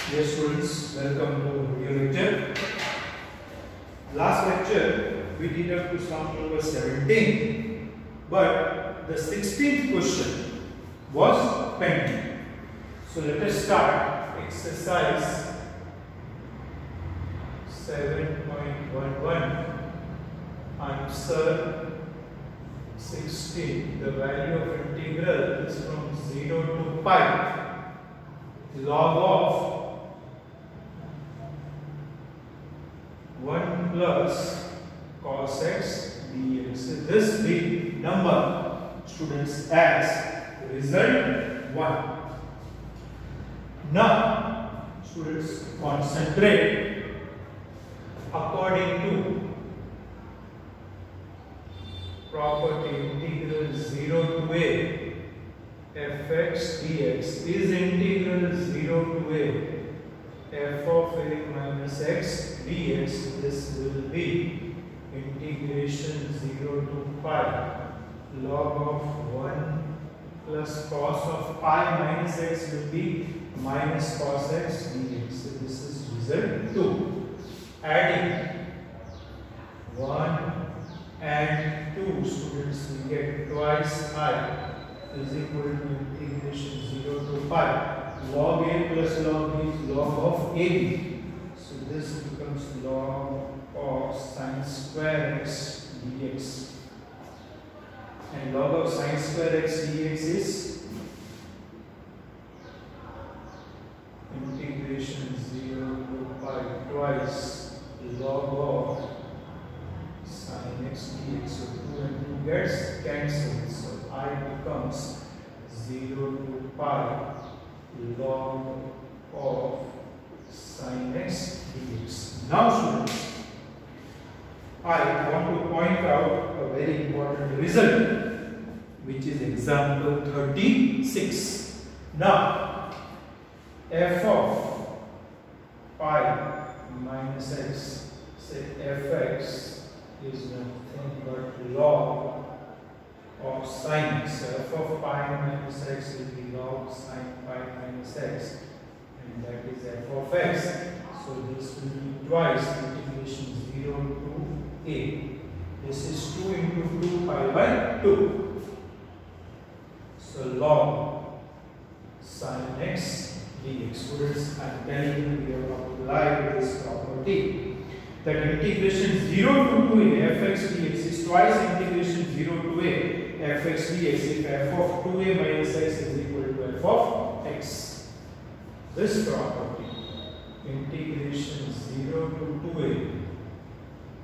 Dear students, welcome to video lecture. Last lecture we did up to sum number 17, but the 16th question was pending. So let us start exercise 7.11. Answer 16. The value of integral is from 0 to pi. Log of 1 plus cos x dx. This big number, students, as result 1. Now, students, concentrate according to property integral 0 to a fx dx is integral 0 to a f of a minus x dx. This will be integration 0 to pi log of 1 plus cos of pi minus x will be minus cos x dx. So this is result 2. Adding 1 and 2, students, we get twice I is equal to integration 0 to pi log a plus log b is log of ab. So this becomes log of sine square x dx, and log of sine square x dx is integration 0 to pi twice log of sine x dx. So 2 and 2 gets cancelled. So I becomes 0 to pi log of sine x dx. Now, students, I want to point out a very important result, which is example 36. Now, f of pi minus x, say fx, is nothing but log of sine x. So f of pi minus x will be log sine pi minus x, and that is f of x. So this will be twice integration 0 to a. This is 2 into 2 pi by 2. So log sine x dx. Students, I am telling you, we have applied this property that integration 0 to 2a fx dx is twice integration 0 to a fx dx if f of 2a minus x is equal to f of x. This property, integration 0 to 2a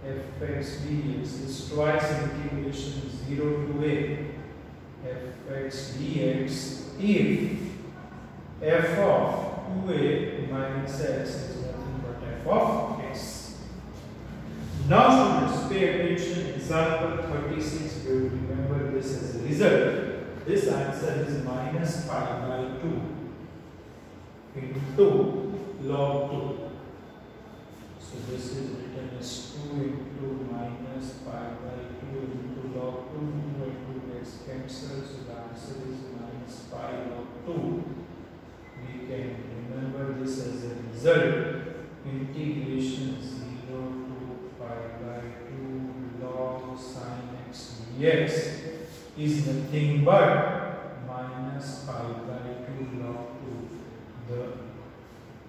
fx dx is twice integration 0 to a fx dx if f of 2a minus x is nothing but f of x. Now, students, pay attention. Example 36. We will remember this as a result. This answer is minus pi by 2 into log 2. So this is written as 2 into minus pi by 2 into log 2. 2 and 2 gets cancelled. So the answer is minus pi log 2. We can remember this as a result. Integration 0 to pi by 2 log sine x dx is nothing but minus pi by 2 log 2. The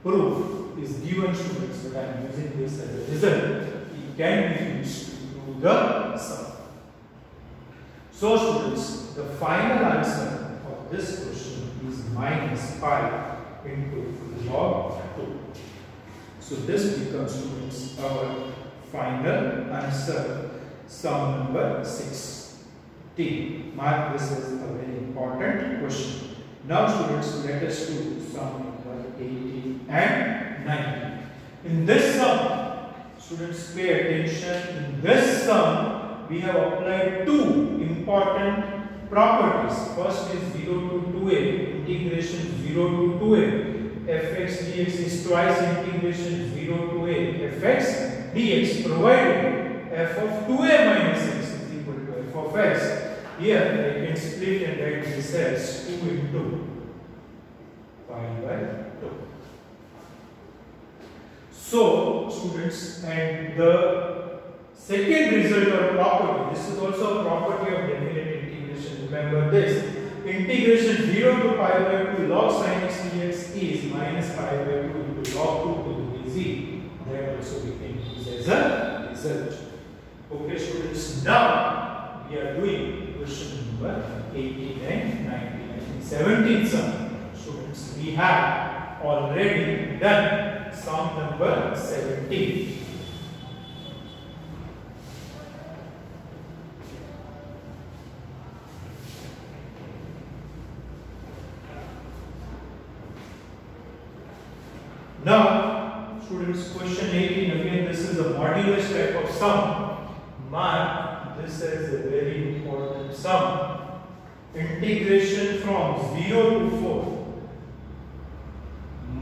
proof is given, students, but I am using this as a result. It can be used to do the sum. So, students, the final answer of this question is minus pi into log 2. So this becomes, students, our final answer, sum number 16. Mark this as a very important question. Now, students, let us do sum number 18 and 19. In this sum, students, pay attention. In this sum, we have applied two important properties. First is 0 to 2a, integration 0 to 2a. fx dx is twice integration 0 to a fx dx, provided f of 2a minus x is equal to f of x. Here I can split and write this as 2 into pi by 2. So students, and the second result or property, this is also a property of definite integration. Remember this, integration 0 to pi by 2 log sin x dx is minus pi by 2 into log 2 to the z. That also we can use as a result. Okay students, now we are doing question number 18 and 19. I think 17 sum. Students, we have already done sum number 17. Now, students, question 18, again this is a modulus type of sum. Mark this as a very important sum. Integration from 0 to 4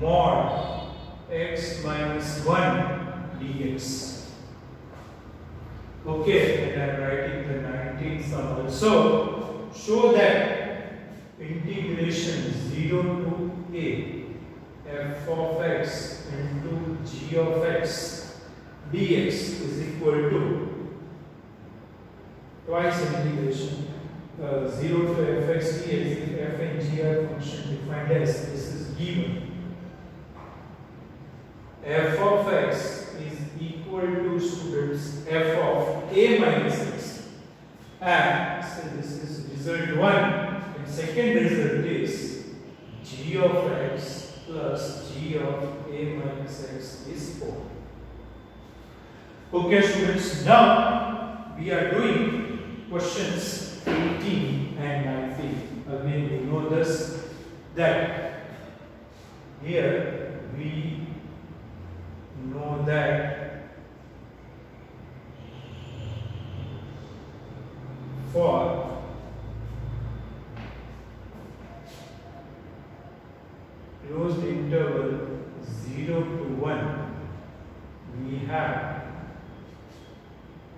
mod x minus 1 dx. Okay, and I am writing the 19th sum also. Show that integration 0 to a f of x into g of x dx is equal to twice integration 0 to fx dx if f and g are function defined as this is given. F of x is equal to students f of a minus x, and so this is result 1, and second result is g of x plus g of a minus x is 4. Okay students, now we are doing questions 18 and 19. Again we know this, that here we know that for closed interval 0 to 1 we have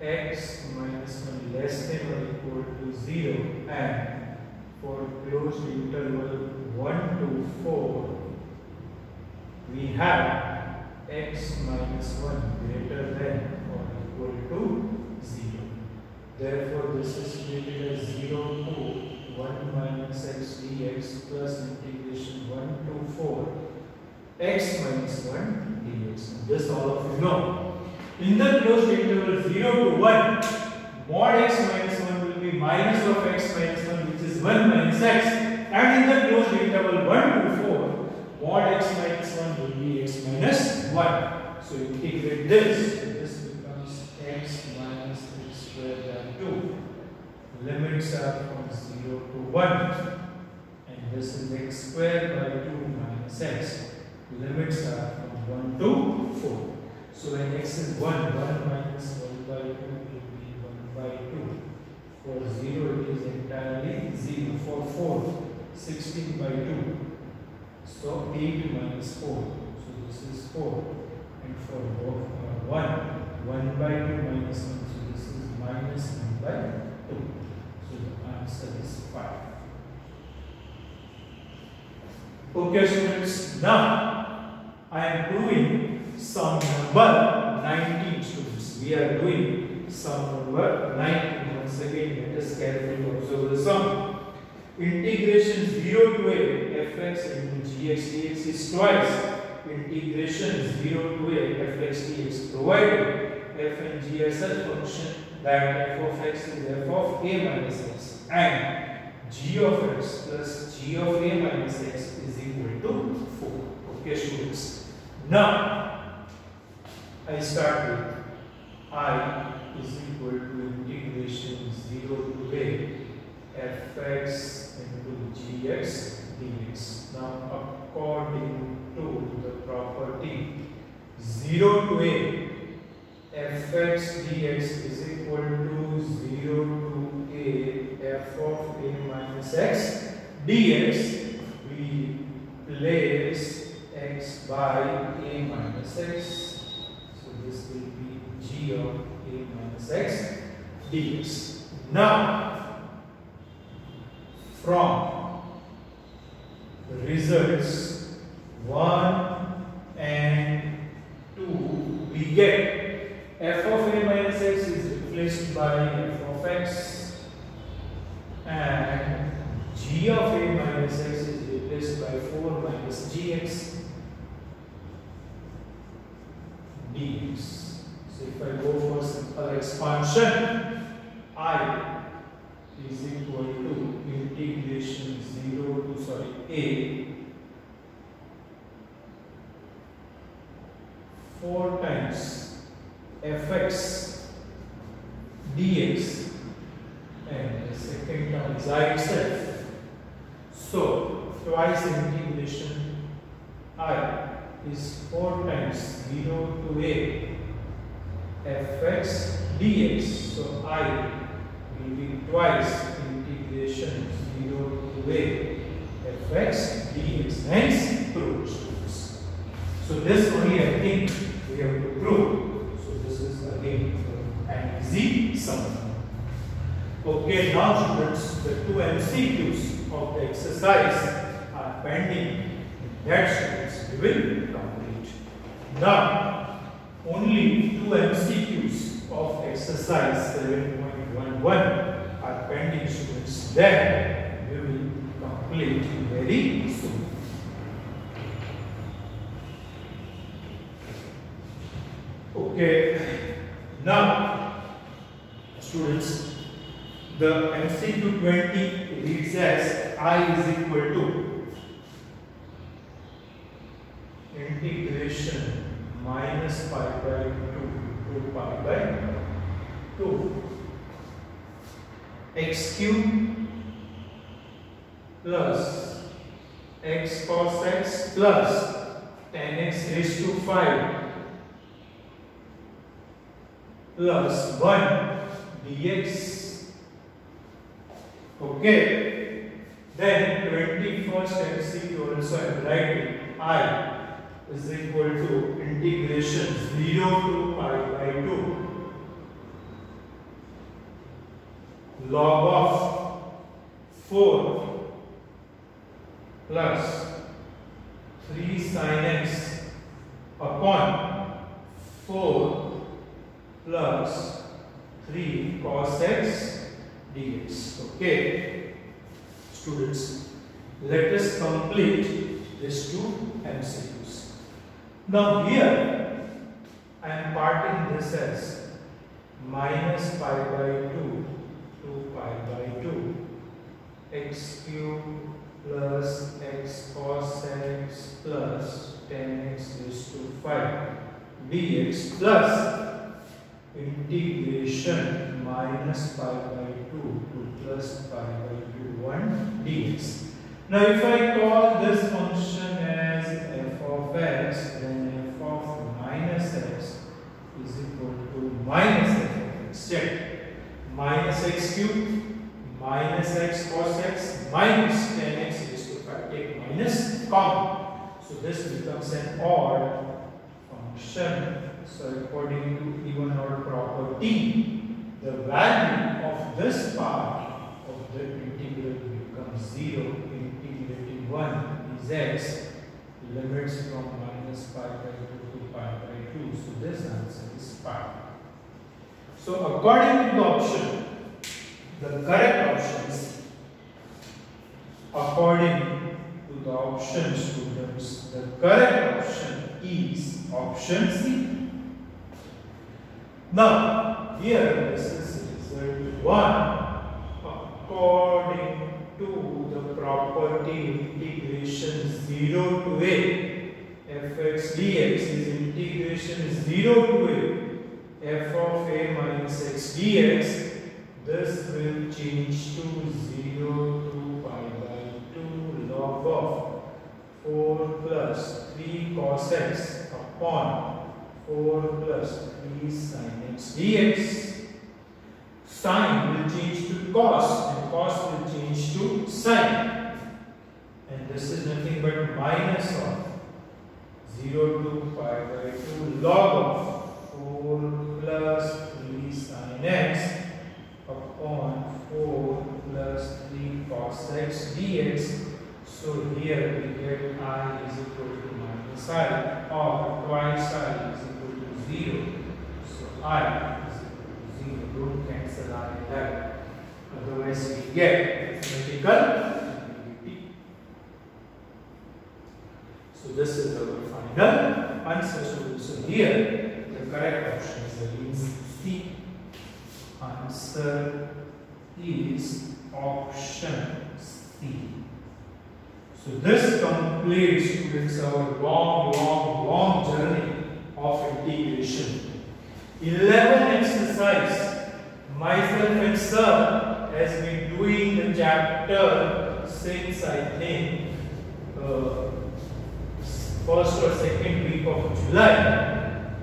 x minus 1 less than or equal to 0, and for closed interval 1 to 4 we have x minus 1 greater than or equal to 0. Therefore this is treated as 0 to 1 minus x dx plus integration 1 to 4 x minus 1 dx. This all of you know. In the closed interval 0 to 1, mod x minus 1 will be minus of x minus 1, which is 1 minus x, and in the closed interval 1 to 4, mod x minus 1 will be x minus 1. So integrate this. So this becomes x minus x squared by 2. Limits are from 0 to 1, and this is x squared by 2 minus x. Limits are from 1 to 4. So when x is 1, 1 minus 1 by 2 will be 1 by 2. For 0 it is entirely 0. For 4, 16 by 2. So 8 minus 4. So this is 4. And for 1, 1 by 2 minus 1. So this is minus 1 by 2. So the answer is 5. Okay students, now I am doing sum number 19 students. We are doing sum number 19. Once again, let us carefully observe the sum. Integration 0 to a fx into gx dx is twice integration 0 to a fx dx, provided f and g are such function that f of x is f of a minus x and g of x plus g of a minus x is equal to 4. Okay students. Now I start with I is equal to integration 0 to a fx into gx dx. Now according to the property 0 to a fx dx is equal to 0 to a f of a minus x dx, we place x by a minus x. So this will be g of a minus x dx. Now from results 1 and 2 by f of x, and g of a minus x is replaced by 4 minus gx dx. So if I go for simple expansion, I is equal to integration 0 to a 4 times fx dx, and the second term is I itself. So twice integration I is 4 times 0 to a fx dx. So I will be twice integration 0 to a fx dx. Hence proved, students. So this only I think we have to prove. So this is again an easy sum. Okay, now students, the 2 MCQs of the exercise are pending. That students we will complete. Now only 2 MCQs of exercise 7.11 are pending, students. Then we will complete very soon. Okay, now students, the MCQ 20 reads as I is equal to integration minus pi by 2 to pi by 2 x cube plus x cos x plus tan x raised to 5 plus 1 dx. Okay, then 21st MCQ also I am writing I is equal to integration 0 to pi by 2 log of 4 plus 3 sin x upon 4 plus 3 cos x dx. Okay, students, let us complete these 2 MCQs. Now here I am parting this as minus pi by 2 to pi by 2 x cube plus x cos x plus tan x raised to 5 dx plus integration minus pi by 2 to plus pi by 2 1 dx. Now if I call this function as f of x, then f of minus x is equal to minus f of x. Check. Minus x cube minus x cos x minus tan x raised to 5. Take minus common. So this becomes an odd function. So according to even order property, the value of this part of the integral becomes 0. Integrating 1 is x, limits from minus pi by 2 to pi by 2. So this answer is pi. So according to the option, the correct options, according to the option, students, the correct option is option C. Now, here this is result 1. According to the property integration 0 to a fx dx is integration 0 to a f of a minus x dx. This will change to 0 to pi by 2 log of 4 plus 3 cos x upon 4 plus 3 sin x dx. Sin will change to cos and cos will change to sin, and this is nothing but minus of 0 to pi by 2 log of 4 plus 3 sin x upon 4 plus 3 cos x dx. So here we get I is equal to minus I, or twice I is equal to 0. So I is equal to 0. don't cancel I like. Otherwise we get mathematical ambiguity. So this is our final answer. So here the correct option is again C. Answer is option C. So this completes, students, our long journey of integration. 11 exercise. Myself and sir has been doing the chapter since I think first or second week of July,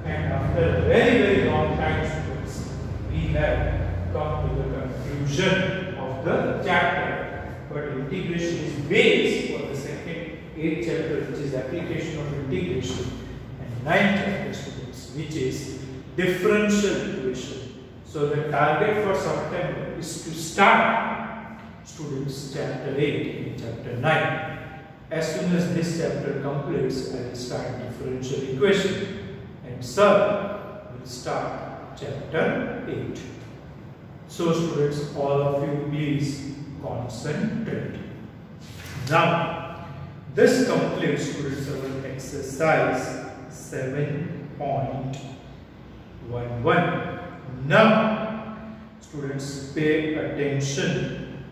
and after a very long time, students, we have come to the conclusion of the chapter. But integration is based for the second 8th chapter, which is application of integration, and 9th chapter, students, which is differential equation. So the target for September is to start, students, chapter 8 in chapter 9. As soon as this chapter completes, I will start differential equation, and sir will start chapter 8. So students, all of you please concentrate. Now, this completes, students, our exercise 7.11. Now, students, pay attention.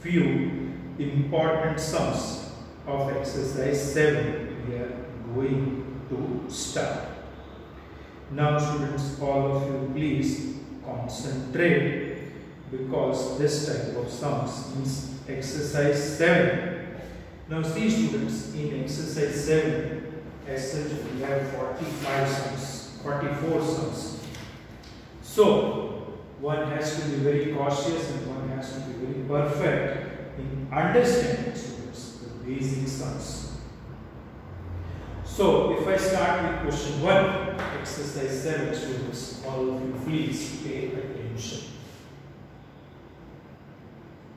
Few important sums of exercise 7 we are going to start. Now, students, all of you please concentrate, because this type of sums is exercise 7. Now see, students, in exercise 7, as such we have 45 sums, 44 sums. So one has to be very cautious and one has to be very perfect in understanding, students, the basic sums. So if I start with question 1, exercise 7, students, all of you please pay attention.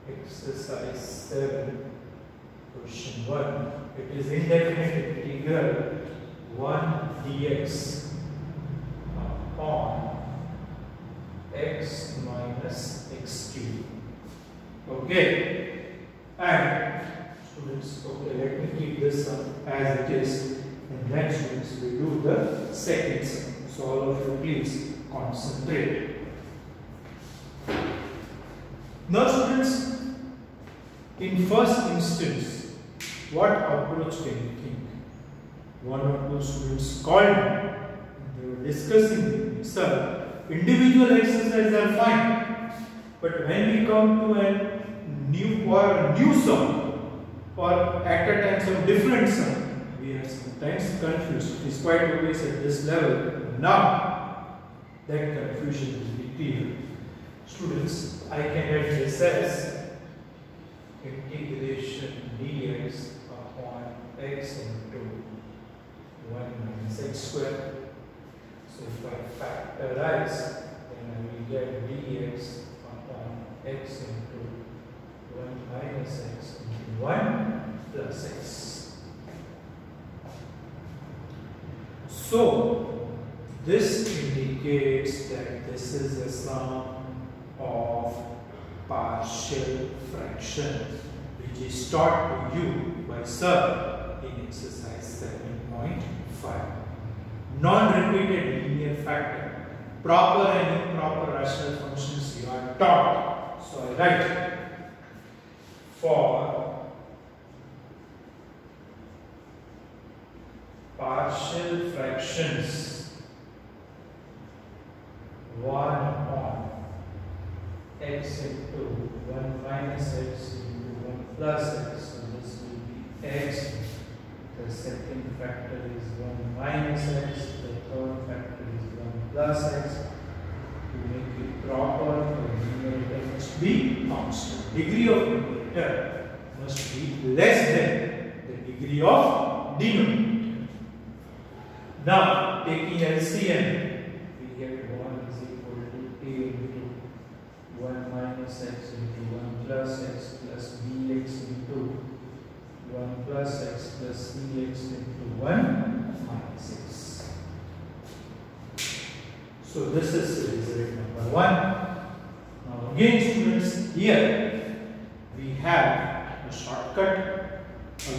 Exercise 7, question 1. It is indefinite integral 1 dx upon x minus x cube. Okay. And students, okay, let me keep this sum as it is, and then students we do the second sum. So all of you please concentrate. Now, students, in first instance, what approach can you think? One or two students called me. They were discussing with me, sir, individual exercises are fine, but when we come to a new sum, or at a time some different sum, we are sometimes confused. It is quite obvious at this level. Now, that confusion will be clear. Students, I can write this as integration dx upon x into 1 minus x square. So if I factorize, then I will get dx upon x into 1 minus x into 1 plus x. So this indicates that this is a sum of partial fraction, which is taught to you by sir in exercise 7.5. Non-repeated linear factor, proper and improper rational functions you are taught. So I write for partial fractions 1 upon x into 1 minus x into 1 plus x. So this will be x. The second factor is 1 minus x. The third factor is 1 plus x. To make it proper, the numerator must be constant. Degree of numerator must be less than the degree of denominator. Now, taking LCM, we get 1 is equal to a into 1 minus x into 1 plus x plus bx into 1 plus x plus cx into 1 minus x. So this is result number 1. again students, here we have a shortcut.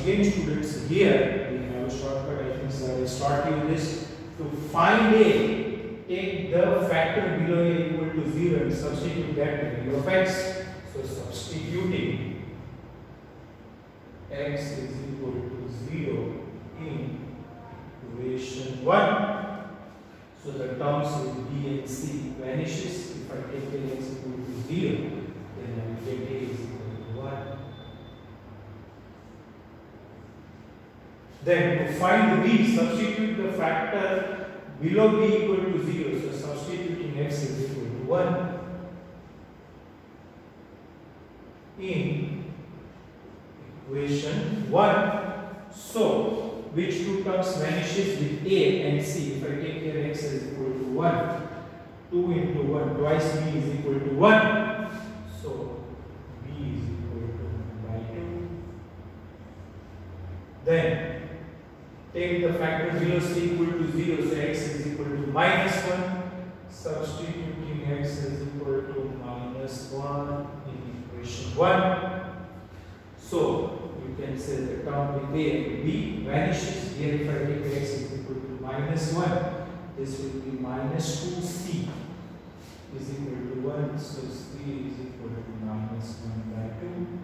Again students, here we have a shortcut. I think so I will start you this. To find a, take the factor below a equal to 0 and substitute that value of x. So substituting x is equal to 0 in equation 1. So the terms with b and c vanishes. If I take a x equal to 0, then I will get a is equal to 1. Then to find b, substitute the factor below b equal to 0. So substituting x is equal to 1 in equation 1. So which two terms vanishes with a and c? If I take here x is equal to 1, 2 into 1, twice b is equal to 1. So b is equal to 1 by 2. Then take the factor below c equal to 0, so x is equal to minus 1. Substituting x is equal to minus 1 in equation 1. So you can say the term with a and b vanishes. Here if I take x is equal to minus 1, this will be minus 2c is equal to 1. So c is equal to minus 1 by 2.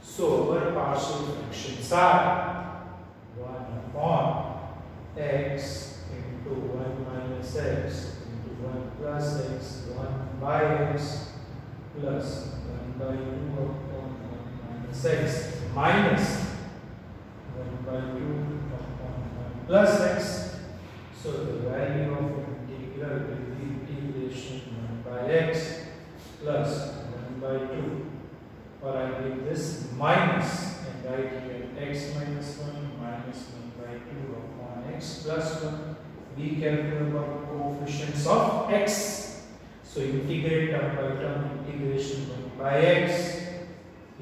So our partial fractions are 1 upon x into 1 minus x into 1 plus x, 1 by x plus 1 by 2 upon 1 minus x minus 1 by 2 upon 1 plus x. So the value of integral will be integration 1 by x plus 1 by 2. Or I make this minus and write here x minus 1 minus 1 by 2 upon x plus 1. Be careful about coefficients of x. So integrate term by term, integration 1 by x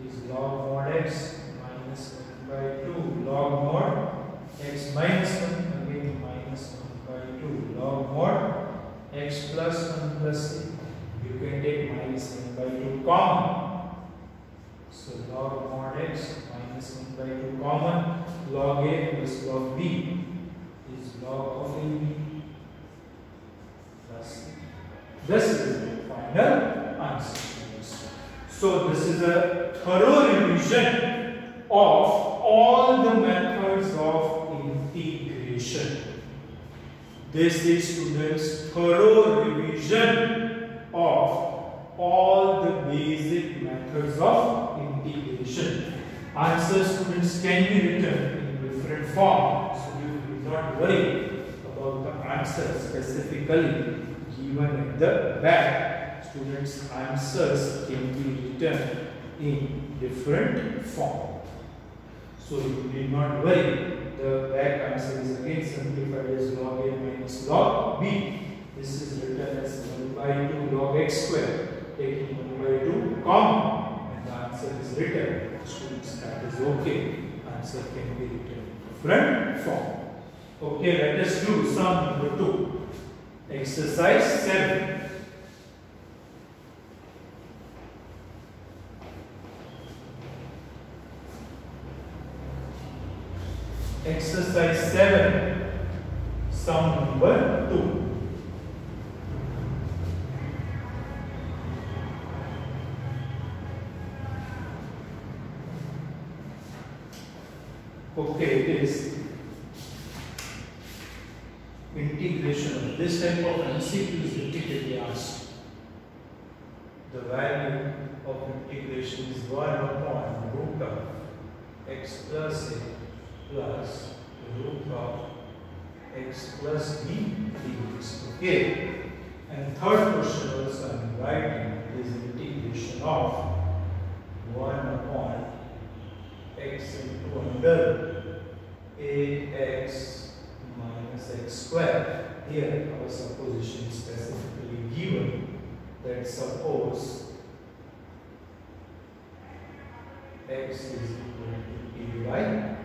is log mod x minus 1 by 2 log mod x minus 1, again minus 1 by 2 log mod x plus 1 plus c. You can take minus 1 by 2 common. So log mod x minus 1 by 2 common, log a plus log b is log of ab plus c. This is the final answer. So this is a thorough revision of all the methods of integration. This is students thorough revision of all the basic methods of integration. Answers students can be written in different forms, so you will not worry about the answer specifically given at the back. Students' answers can be written in different form, so you need not worry. The back answer is again simplified as log a minus log b. This is written as 1 by 2 log x square, taking 1 by 2 common, and the answer is written. Students, that is okay. Answer can be written in different form. Okay, let us do sum number 2. Exercise 7. Exercise 7, sum number 2. Okay, it is integration of this type of MCQ is repeatedly asked. The value of integration is 1 upon root of x plus a plus root of x plus b dx. Okay, and third question also I am writing is integration of 1 upon x into under ax minus x square. Here our supposition is specifically given that suppose x is equal to a by.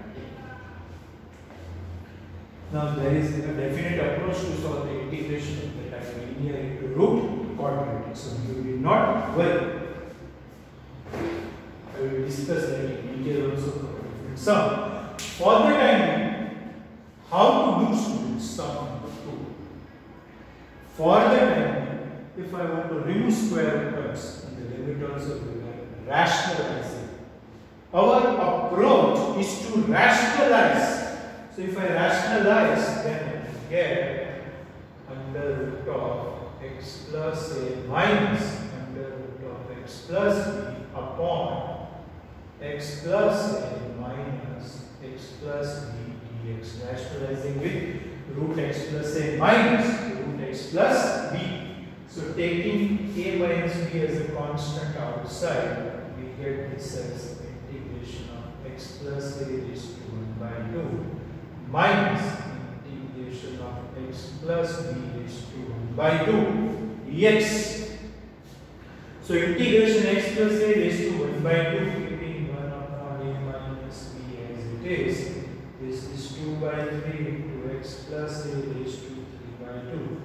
Now there is a definite approach to solve the integration that I linear into root. quadratic. So you will not worry. I will discuss that in detail also for different sum. For the time being, how to do students sum number 2? For the time being, if I want to remove square terms in the limit also, we will rationalize it. Our approach is to rationalize. So if I rationalize, then I will get under root of x plus a minus under root of x plus b upon x plus a minus x plus b dx. Rationalizing with root x plus a minus root x plus b. So taking a minus b as a constant outside, we get this as integration of x plus a raised to 1 by 2 minus integration of x plus b raised to 1 by 2 dx. So integration x plus a raised to 1 by 2, keeping 1 upon a minus b as it is. This is 2 by 3 into x plus a raised to 3 by 2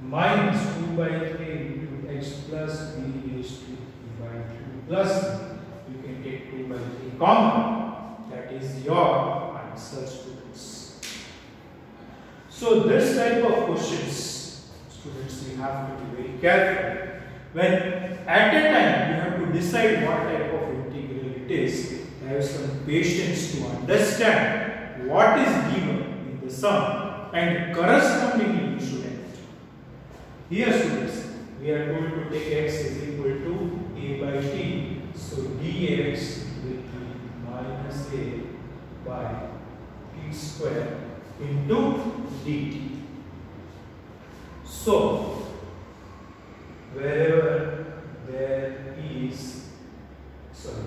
minus 2 by 3 into x plus b raised to 3 by 2 plus b. You can take 2 by 3 common. That is your answer, students. So this type of questions, students, you have to be very careful. When at a time you have to decide what type of integral it is, have some patience to understand what is given in the sum and correspondingly you should act. Here, students, we are told to take x is equal to a by t. So dx will be minus a by t square into dt. So wherever there is,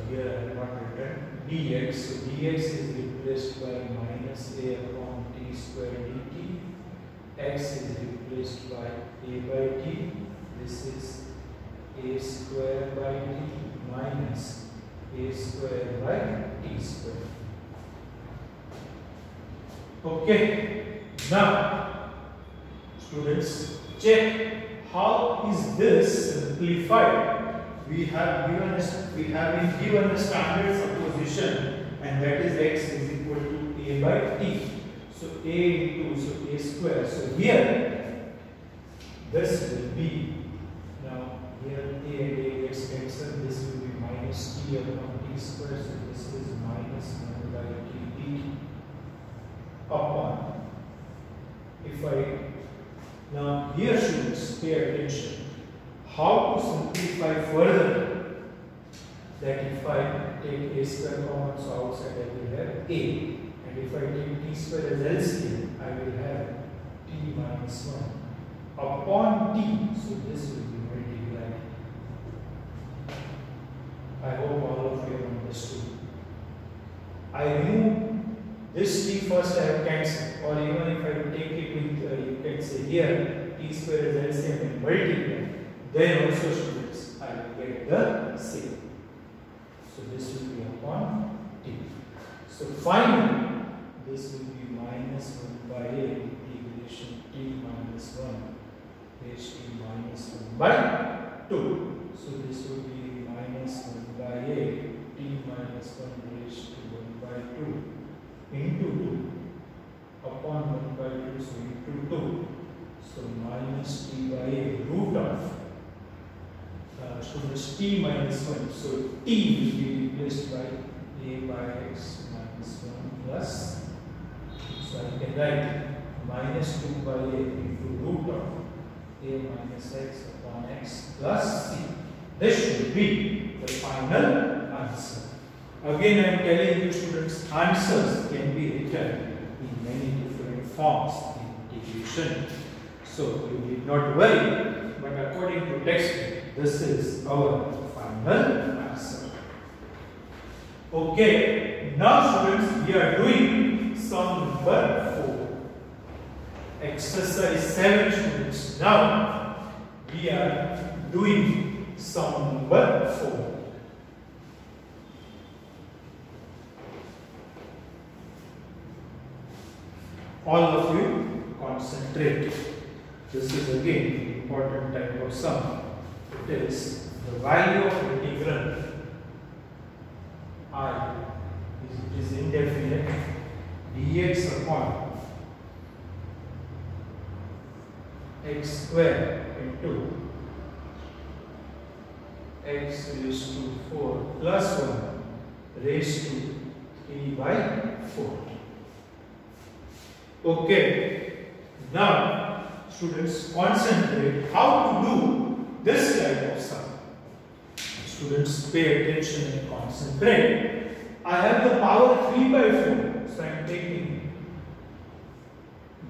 here I have not written dx. So dx is replaced by minus a upon t square dt. X is replaced by a by t. This is a square by t minus a square by t square. Okay. Now, students, check how is this simplified. We have been given a standard supposition, and that is x is equal to a by t. So a into a square. So here this will be, now here a and a gets cancelled. This will be minus t upon t square. So this is minus 1 by t dt upon. If I now here students pay attention how to simplify further. That if I take a square common, so outside I will have a. And if I take t square as LCM, I will have t minus 1 upon t. So this will be multiplied. I hope all of you have understood. I remove this t first, I have cancelled, or even if I take it with, you can say here t square as LCM and multiply, then also students I will get the same. So this will be upon t. So finally, this will be minus 1 by a integration t minus 1 raised to minus 1 by 2. So this will be minus 1 by a t minus 1 raised to 1 by 2 into 2 upon 1 by 2, so into 2. So minus t by a root of students t minus 1. So t will be replaced by a by x minus 1 plus. So I can write minus 2 by a into root of a minus x upon x plus c. This should be the final answer. Again, I am telling you students, answers can be written in many different forms in integration. So you need not worry, but according to textbook, this is our final answer. Okay, now students, we are doing sum number 4. Exercise 7 students. Now we are doing sum number 4. All of you concentrate. This is again important type of sum. it is the value of integral I is indefinite dx upon x square into x raised to 4 plus 1 raised to 3 by 4. Okay, now students concentrate how to do this type of sum. Students pay attention and concentrate. I have the power 3 by 4, so I am taking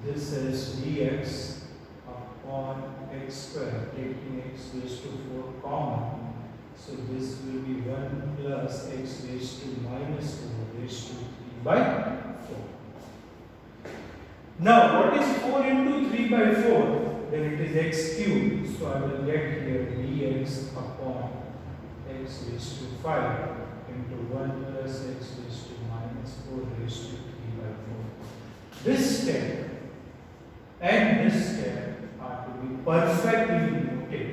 this as dx upon x square, taking x raised to 4 common. So this will be 1 plus x raised to minus 4 raised to 3 by 4. Now what is 4 into 3 by 4? Then it is x cubed. So I will get here dx upon x raised to 5 into 1 plus x raised to minus 4 raised to 3 by 4. This step and this step are to be perfectly noted.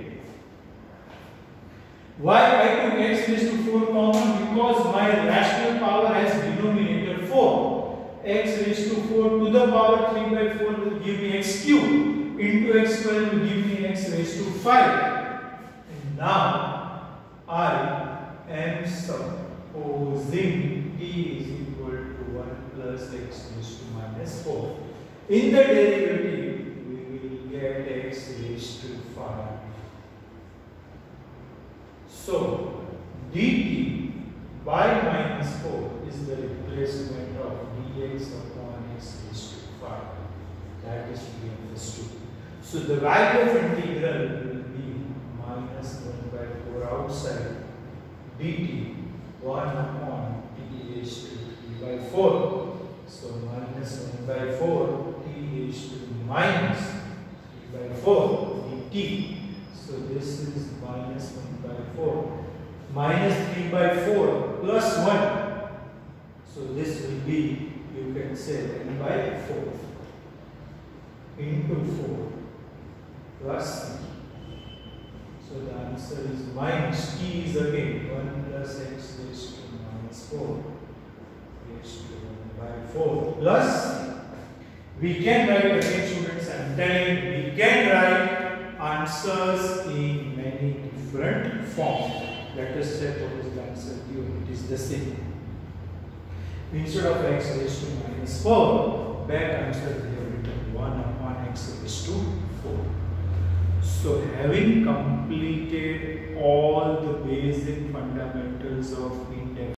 Why I took x raised to 4 common? Because my rational power has denominator 4. X raised to 4 to the power 3 by 4 will give me x cubed. Into x square will give me x raised to 5. And now I am supposing t is equal to 1 plus x raised to minus 4. In the derivative, we will get x raised to 5. So, dt by minus 4 is the replacement of dx upon x raised to 5. That is to be understood. So, the value of integral will be minus 1 by 4 outside dt 1 upon t raised to 3 by 4. So, minus 1 by 4 t raised to minus 3 by 4 dt. So this is minus 1 by 4 minus 3 by 4 plus 1. So this will be, you can say, n by 4 into 4 plus 3. So the answer is minus t is again 1 plus x raised to minus 4 raised to 1 by 4 plus 3. We can write again, students, I am telling you, we can write answers in many different forms. Let us check what is the answer given. It is the same. Instead of x raised to minus 4, back answer we have written 1 upon x raised to 4. So having completed all the basic fundamentals of integral